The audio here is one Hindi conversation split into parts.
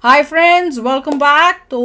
Hi friends, welcome back. तो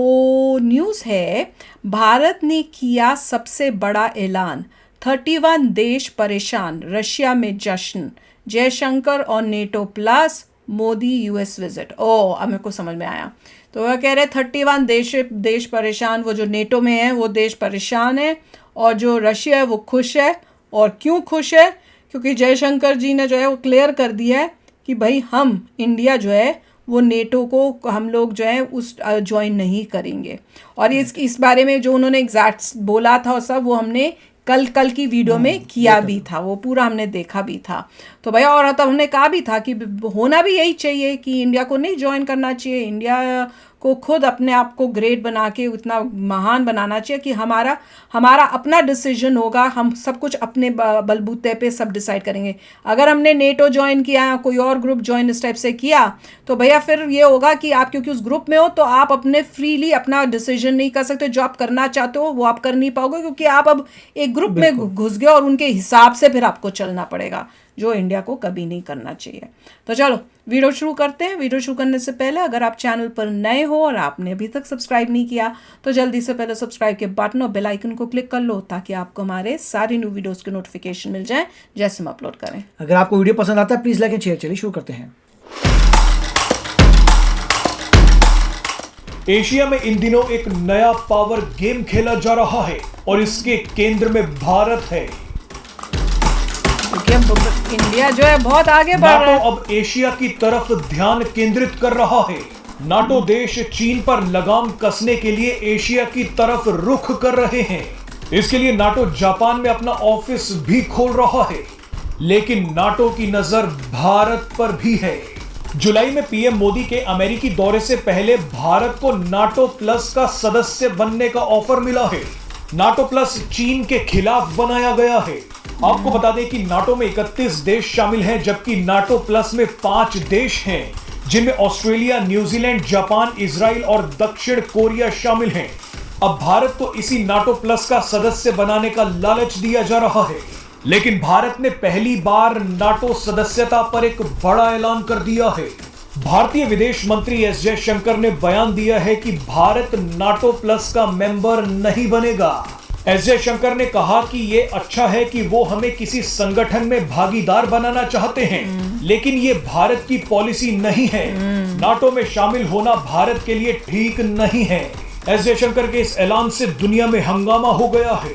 न्यूज़ है, भारत ने किया सबसे बड़ा ऐलान, 31 देश परेशान, रशिया में जश्न, जयशंकर और NATO plus, Modi US visit. ओ, अब मेरे को समझ में आया। तो वह कह रहे 31 देश परेशान, वो जो नेटो में है वो देश परेशान है, और जो रशिया है वो खुश है। और क्यों खुश है? क्योंकि जयशंकर जी ने जो है वो क्लियर कर दिया है कि भाई हम इंडिया जो है वो नेटो को हम लोग जो है उस ज्वाइन नहीं करेंगे। और इस बारे में जो उन्होंने एग्जैक्ट बोला था और सब वो हमने कल की वीडियो में किया भी था, वो पूरा हमने देखा भी था। तो भैया, और तब हमने कहा भी था कि होना भी यही चाहिए कि इंडिया को नहीं ज्वाइन करना चाहिए, इंडिया को खुद अपने आप को ग्रेट बना के उतना महान बनाना चाहिए कि हमारा अपना डिसीजन होगा, हम सब कुछ अपने बलबूते पे सब डिसाइड करेंगे। अगर हमने नेटो ज्वाइन किया, कोई और ग्रुप ज्वाइन इस टाइप से किया, तो भैया फिर ये होगा कि आप क्योंकि उस ग्रुप में हो तो आप अपने फ्रीली अपना डिसीजन नहीं कर सकते। जो आप करना चाहते हो वो आप कर नहीं पाओगे, क्योंकि आप अब एक ग्रुप में घुस गए और उनके हिसाब से फिर आपको चलना पड़ेगा, जो इंडिया को कभी नहीं करना चाहिए। तो चलो वीडियो शुरू करते हैं। वीडियो शुरू करने से पहले अगर आप चैनल पर नए हो और आपने अभी तक सब्सक्राइब नहीं किया तो जल्दी से पहले सब्सक्राइब के बटन और बेल आइकन को क्लिक कर लो, ताकि आपको हमारे सारी न्यू वीडियोस के नोटिफिकेशन मिल जाए जैसे हम अपलोड करें। अगर आपको वीडियो पसंद आता है प्लीज लाइक एंड शेयर। चलिए शुरू करते हैं। एशिया में इन दिनों एक नया पावर गेम खेला जा रहा है और इसके केंद्र में भारत है। इंडिया जो है बहुत आगे बढ़ रहा है। नाटो अब एशिया की तरफ ध्यान केंद्रित कर रहा है। नाटो देश चीन पर लगाम कसने के लिए एशिया की तरफ रुख कर रहे हैं। इसके लिए नाटो जापान में अपना ऑफिस भी खोल रहा है। लेकिन नाटो की नजर भारत पर भी है। जुलाई में पीएम मोदी के अमेरिकी दौरे से पहले भारत को नाटो प्लस का सदस्य बनने का ऑफर मिला है। नाटो प्लस चीन के खिलाफ बनाया गया है। आपको बता दें कि नाटो में 31 देश शामिल हैं, जबकि नाटो प्लस में 5 देश हैं, जिनमें ऑस्ट्रेलिया, न्यूजीलैंड, जापान, इजराइल और दक्षिण कोरिया शामिल हैं। अब भारत को इसी नाटो प्लस का सदस्य बनाने का लालच दिया जा रहा है। लेकिन भारत ने पहली बार नाटो सदस्यता पर एक बड़ा ऐलान कर दिया है। भारतीय विदेश मंत्री एस जयशंकर ने बयान दिया है कि भारत नाटो प्लस का मेंबर नहीं बनेगा। एस जयशंकर ने कहा कि यह अच्छा है कि वो हमें किसी संगठन में भागीदार बनाना चाहते हैं, लेकिन ये भारत की पॉलिसी नहीं है। नाटो में शामिल होना भारत के लिए ठीक नहीं है। एस जयशंकर के इस ऐलान से दुनिया में हंगामा हो गया है।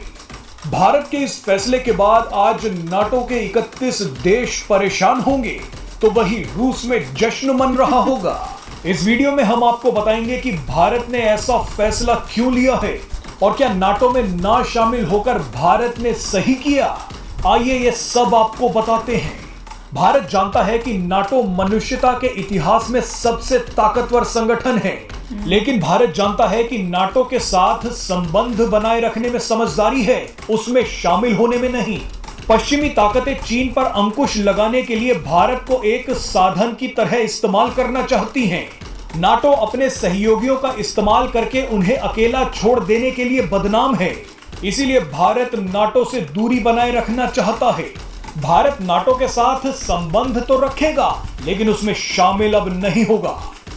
भारत के इस फैसले के बाद आज नाटो के 31 देश परेशान होंगे, तो वही रूस में जश्न मन रहा होगा। इस वीडियो में हम आपको बताएंगे कि भारत ने ऐसा फैसला क्यों लिया है और क्या नाटो में ना शामिल होकर भारत ने सही किया। आइए ये सब आपको बताते हैं। भारत जानता है कि नाटो मनुष्यता के इतिहास में सबसे ताकतवर संगठन है, लेकिन भारत जानता है कि नाटो के साथ संबंध बनाए रखने में समझदारी है, उसमें शामिल होने में नहीं। पश्चिमी ताकतें चीन पर अंकुश लगाने के लिए भारत को एक साधन की तरह इस्तेमाल करना चाहती हैं। नाटो अपने सहयोगियों का इस्तेमाल करके उन्हें अकेला छोड़ देने के लिए बदनाम है, इसीलिए भारत नाटो से दूरी बनाए रखना चाहता है। भारत नाटो के साथ संबंध तो रखेगा, लेकिन उसमें शामिल अब नहीं होगा।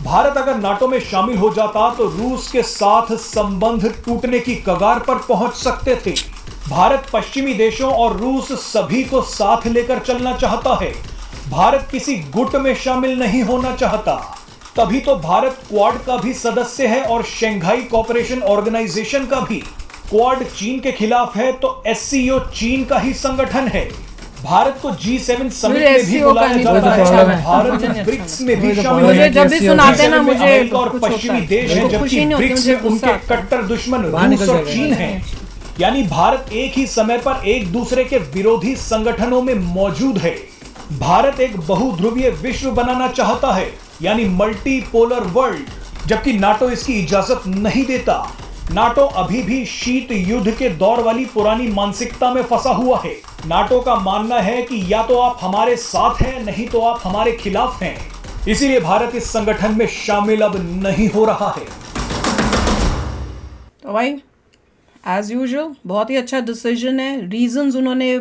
भारत अगर नाटो में शामिल हो जाता तो रूस के साथ संबंध टूटने की कगार पर पहुंच सकते थे। भारत पश्चिमी देशों और रूस सभी को साथ लेकर चलना चाहता है। भारत किसी गुट में शामिल नहीं होना चाहता। तभी तो भारत क्वाड का भी सदस्य है और शंघाई कोऑपरेशन ऑर्गेनाइजेशन का भी। क्वाड चीन के खिलाफ है तो एससीओ चीन का ही संगठन है। भारत को G7 समिट में भी बुलाया जाता है। भारत ब्रिक्स में भी शामिल है। जब भी सुनाते हैं ना मुझे अमेरिका और पश्चिमी देश हैं, जबकि ब्रिक्स में उनके कट्टर दुश्मन रूस और चीन हैं। यानी भारत एक ही समय पर एक दूसरे के विरोधी संगठनों में मौजूद है। भारत एक बहुध्रुवीय विश्व बनाना चाहता है, यानी मल्टीपोलर वर्ल्ड, जबकि नाटो इसकी इजाजत नहीं देता। नाटो अभी भी शीत युद्ध के दौर वाली पुरानी मानसिकता में फंसा हुआ है। नाटो का मानना है कि या तो आप हमारे साथ हैं, नहीं तो आप हमारे खिलाफ हैं। इसीलिए भारत इस संगठन में शामिल अब नहीं हो रहा है। तो भाई एज यूजुअल बहुत ही अच्छा डिसीजन है। रीजंस उन्होंने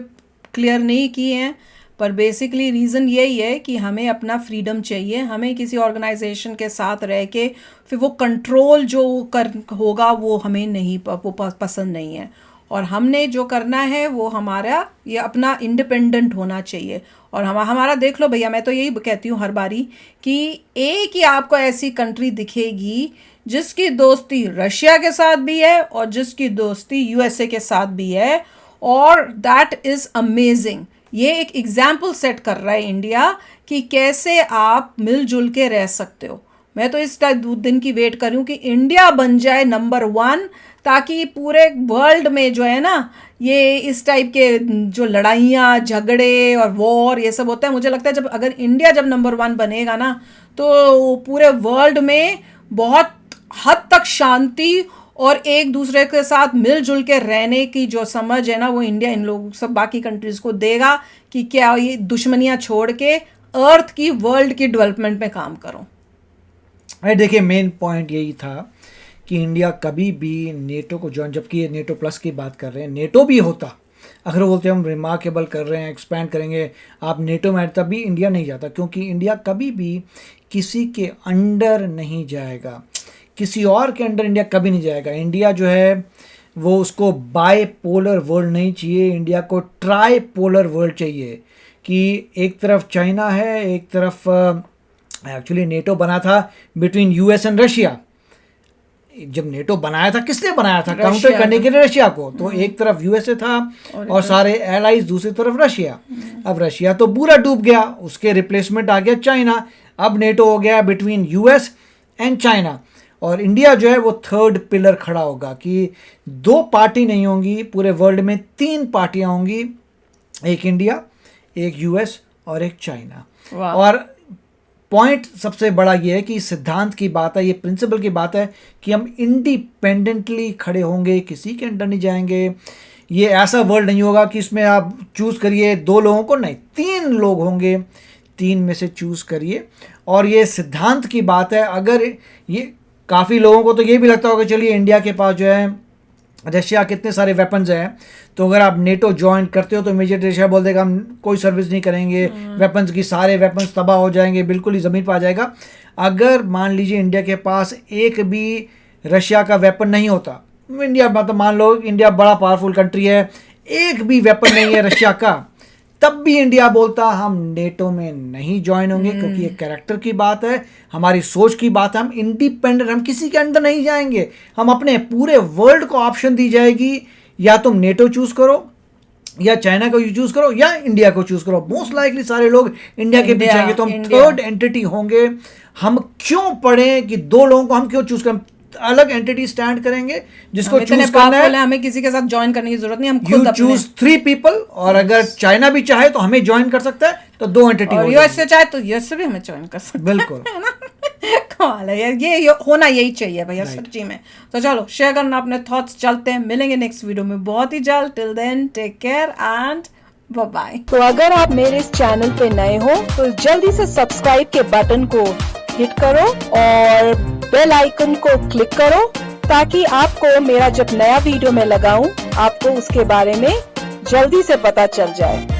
क्लियर नहीं किए हैं, पर बेसिकली रीज़न यही है कि हमें अपना फ्रीडम चाहिए, हमें किसी ऑर्गेनाइजेशन के साथ रह के फिर वो कंट्रोल जो कर होगा वो हमें नहीं पसंद नहीं है। और हमने जो करना है वो हमारा ये अपना इंडिपेंडेंट होना चाहिए। और हमारा देख लो भैया, मैं तो यही कहती हूँ हर बारी कि एक ही आपको ऐसी कंट्री दिखेगी जिसकी दोस्ती रशिया के साथ भी है और जिसकी दोस्ती यूएसए के साथ भी है, और दैट इज़ अमेजिंग। ये एक एग्जाम्पल सेट कर रहा है इंडिया कि कैसे आप मिलजुल के रह सकते हो। मैं तो इस दिन की वेट कर रही हूँ कि इंडिया बन जाए नंबर 1, ताकि पूरे वर्ल्ड में जो है ना ये इस टाइप के जो लड़ाइयाँ झगड़े और वॉर ये सब होता है, मुझे लगता है अगर इंडिया जब नंबर 1 बनेगा ना तो पूरे वर्ल्ड में बहुत हद तक शांति और एक दूसरे के साथ मिलजुल के रहने की जो समझ है ना वो इंडिया इन लोग सब बाकी कंट्रीज़ को देगा कि क्या ये दुश्मनियाँ छोड़ के अर्थ की वर्ल्ड की डेवलपमेंट में काम करो। अरे देखिए, मेन पॉइंट यही था कि इंडिया कभी भी नेटो को ज्वाइन, जबकि ये नेटो प्लस की बात कर रहे हैं, नेटो भी होता अगर वो बोलते हम रिमार्केबल कर रहे हैं, एक्सपैंड करेंगे आप नेटो में, तब भी इंडिया नहीं जाता, क्योंकि इंडिया कभी भी किसी के अंडर नहीं जाएगा, किसी और के अंडर इंडिया कभी नहीं जाएगा। इंडिया जो है वो उसको बाई पोलर वर्ल्ड नहीं चाहिए, इंडिया को ट्राई पोलर वर्ल्ड चाहिए कि एक तरफ चाइना है, एक तरफ एक्चुअली नेटो बना था बिटवीन यूएस एंड रशिया। जब नेटो बनाया था किसने बनाया था? काउंटर करने के लिए रशिया को। तो एक तरफ यूएसए था और सारे एलाइज, दूसरी तरफ रशिया। अब रशिया तो पूरा डूब गया, उसके रिप्लेसमेंट आ गया चाइना। अब नेटो हो गया बिटवीन यूएस एंड चाइना, और इंडिया जो है वो थर्ड पिलर खड़ा होगा कि 2 पार्टी नहीं होंगी पूरे वर्ल्ड में, 3 पार्टियां होंगी, एक इंडिया, एक यूएस और एक चाइना। और पॉइंट सबसे बड़ा ये है कि सिद्धांत की बात है, ये प्रिंसिपल की बात है कि हम इंडिपेंडेंटली खड़े होंगे, किसी के अंडर नहीं जाएंगे। ये ऐसा वर्ल्ड नहीं होगा कि इसमें आप चूज़ करिए 2 लोगों को, नहीं, 3 लोग होंगे, 3 में से चूज़ करिए। और ये सिद्धांत की बात है। अगर ये काफ़ी लोगों को तो ये भी लगता होगा चलिए इंडिया के पास जो है रशिया कितने सारे वेपन्स हैं, तो अगर आप नेटो ज्वाइन करते हो तो इमीडिएट रशिया बोल देगा हम कोई सर्विस नहीं करेंगे, वेपन्स की सारे वेपन्स तबाह हो जाएंगे, बिल्कुल ही ज़मीन पर आ जाएगा। अगर मान लीजिए इंडिया के पास एक भी रशिया का वेपन नहीं होता, इंडिया मतलब मान लो इंडिया बड़ा पावरफुल कंट्री है, एक भी वेपन नहीं है रशिया का, तब भी इंडिया बोलता हम नेटो में नहीं ज्वाइन होंगे, क्योंकि ये कैरेक्टर की बात है, हमारी सोच की बात है। हम इंडिपेंडेंट, हम किसी के अंदर नहीं जाएंगे, हम अपने पूरे वर्ल्ड को ऑप्शन दी जाएगी, या तुम नेटो चूज करो, या चाइना को चूज करो, या इंडिया को चूज करो। मोस्ट लाइकली सारे लोग इंडिया के पीछे आएंगे, तो हम थर्ड एंटिटी होंगे। हम क्यों पढ़े कि 2 लोगों को हम क्यों चूज करें, अलग एंटिटी स्टैंड करेंगे जिसको चूज करना है। हमें किसी के साथ ज्वाइन करने की जरूरत नहीं, हम खुद यू चूज 3 पीपल। और अगर चाइना भी चाहे तो हमें ज्वाइन कर सकता है, तो 2 एंटिटी हो यूएस से चाहे तो यूएस से भी हमें ज्वाइन कर सकता है। बिल्कुल है ना? कमाल है यार, ये होना यही चाहिए भैया सच्ची में। तो चलो शेयर करना अपने थॉट्स, चलते हैं, मिलेंगे नेक्स्ट वीडियो में बहुत ही जल्द। Till then take care and bye bye. तो अगर आप मेरे इस चैनल पे नए हो तो जल्दी से सब्सक्राइब के बटन को हिट करो और बेल आइकन को क्लिक करो, ताकि आपको मेरा जब नया वीडियो मैं लगाऊं आपको उसके बारे में जल्दी से पता चल जाए।